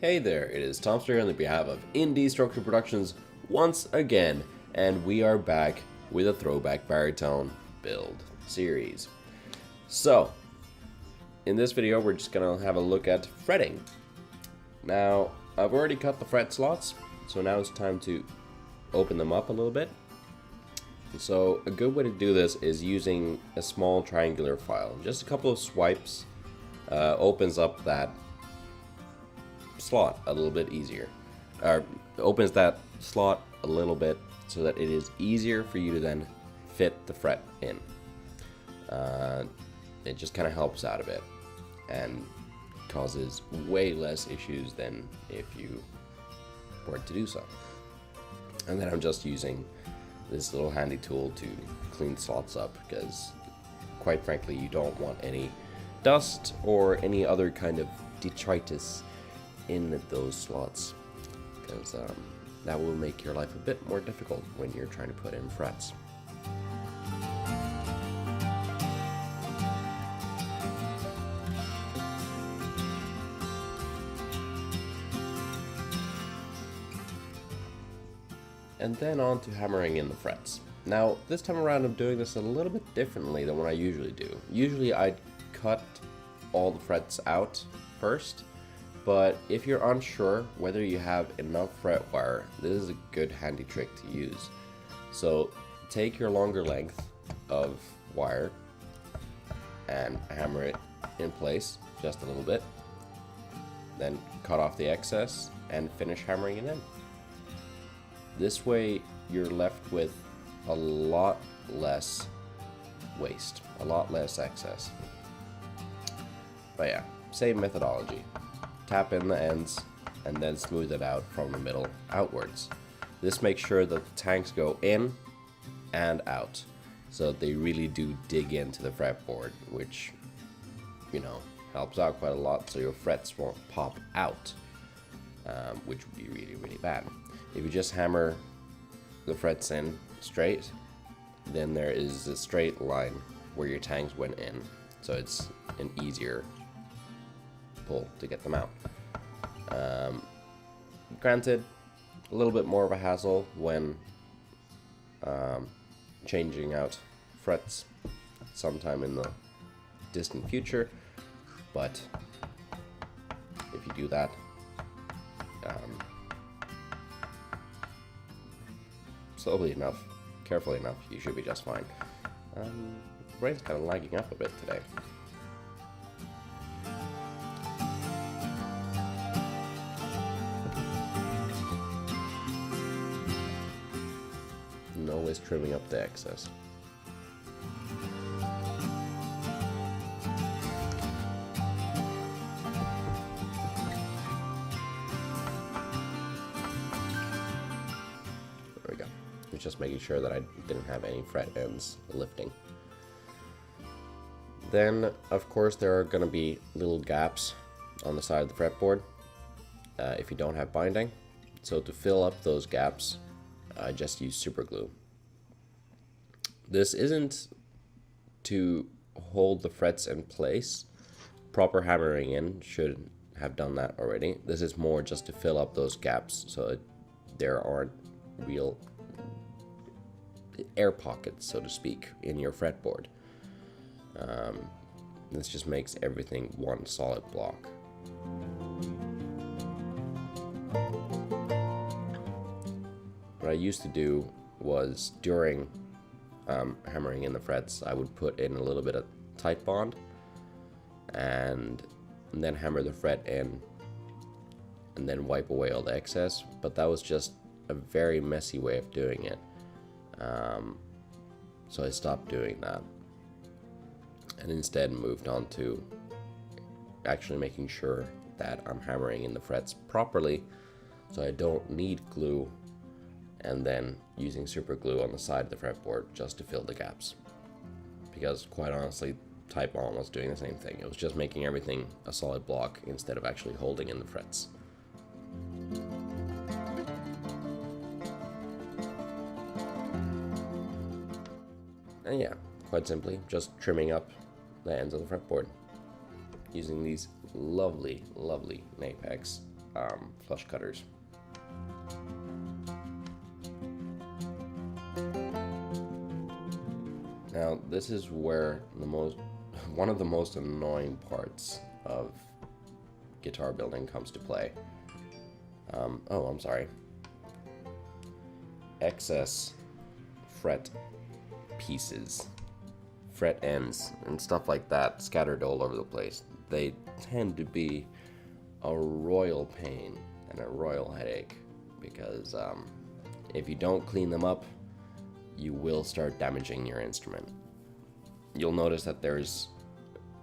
Hey there, it is Tom here on the behalf of Indie Structure Productions once again, and we are back with a throwback baritone build series. So, in this video, we're just gonna have a look at fretting. Now, I've already cut the fret slots, so now it's time to open them up a little bit. So, a good way to do this is using a small triangular file. Just a couple of swipes opens up that slot a little bit easier, or opens that slot a little bit so that it is easier for you to then fit the fret in. It just kind of helps out a bit and causes way less issues than if you were to do so. And then I'm just using this little handy tool to clean slots up because, quite frankly, you don't want any dust or any other kind of detritus in those slots, because that will make your life a bit more difficult when you're trying to put in frets. And then on to hammering in the frets. Now, this time around I'm doing this a little bit differently than what I usually do. Usually I'd cut all the frets out first, but if you're unsure whether you have enough fret wire, this is a good handy trick to use. So take your longer length of wire and hammer it in place just a little bit, then cut off the excess and finish hammering it in. This way you're left with a lot less waste, a lot less excess. But yeah, same methodology. Tap in the ends and then smooth it out from the middle outwards. This makes sure that the tanks go in and out, so they really do dig into the fretboard, which, you know, helps out quite a lot so your frets won't pop out, which would be really, really bad. If you just hammer the frets in straight, then there is a straight line where your tanks went in, so it's an easier pull to get them out. Granted, a little bit more of a hassle when changing out frets sometime in the distant future, but if you do that, slowly enough, carefully enough, you should be just fine. Brain's kind of lagging up a bit today. And always trimming up the excess. There we go. Just making sure that I didn't have any fret ends lifting. Then, of course, there are going to be little gaps on the side of the fretboard if you don't have binding. So to fill up those gaps, I just use super glue. This isn't to hold the frets in place. Proper hammering in should have done that already. This is more just to fill up those gaps so there aren't real air pockets, so to speak, in your fretboard. This just makes everything one solid block. What I used to do was, during hammering in the frets, I would put in a little bit of Titebond and then hammer the fret in and then wipe away all the excess, but that was just a very messy way of doing it. So I stopped doing that and instead moved on to actually making sure that I'm hammering in the frets properly so I don't need glue, and then using super glue on the side of the fretboard just to fill the gaps. Because quite honestly, Titebond was doing the same thing. It was just making everything a solid block instead of actually holding in the frets. And yeah, quite simply, just trimming up the ends of the fretboard using these lovely, lovely Napex flush cutters. Now this is where one of the most annoying parts of guitar building comes to play. I'm sorry. Excess fret pieces, fret ends, and stuff like that scattered all over the place. They tend to be a royal pain and a royal headache because if you don't clean them up, you will start damaging your instrument. You'll notice that there's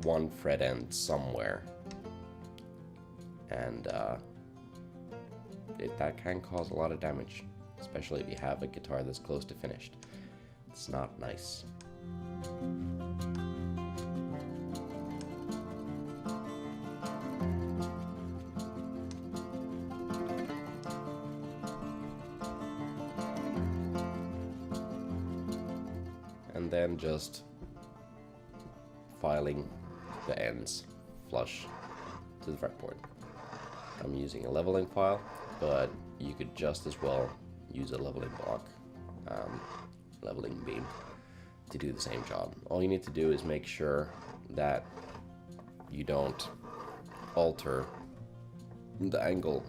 one fret end somewhere, and that can cause a lot of damage, especially if you have a guitar that's close to finished. It's not nice. And then just filing the ends flush to the fretboard. I'm using a leveling file, but you could just as well use a leveling block, leveling beam to do the same job. All you need to do is make sure that you don't alter the angle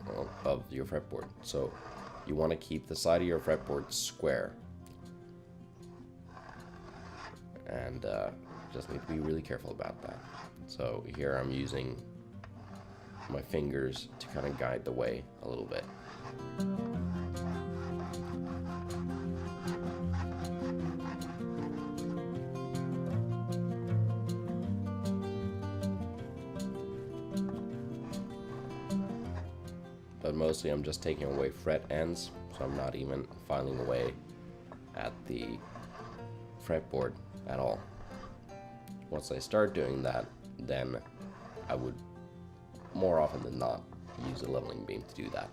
of your fretboard. So you want to keep the side of your fretboard square, and just need to be really careful about that. So here I'm using my fingers to kind of guide the way a little bit. But mostly I'm just taking away fret ends, so I'm not even filing away at the fretboard at all. Once I start doing that, then I would more often than not use a leveling beam to do that.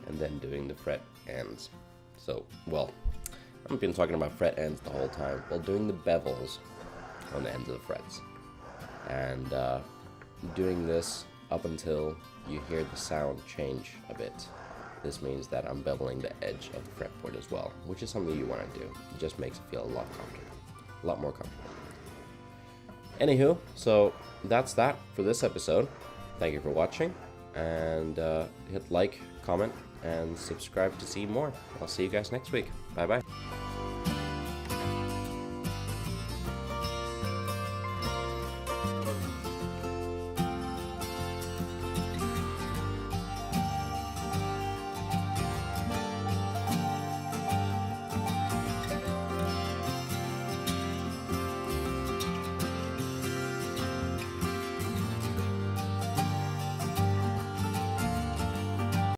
And then doing the fret ends. So, well, I've been talking about fret ends the whole time. Well, doing the bevels on the ends of the frets. And doing this up until you hear the sound change a bit. This means that I'm beveling the edge of the fretboard as well, which is something you want to do. It just makes it feel a lot more comfortable. Anywho, so that's that for this episode. Thank you for watching, and hit like, comment, and subscribe to see more. I'll see you guys next week. Bye bye.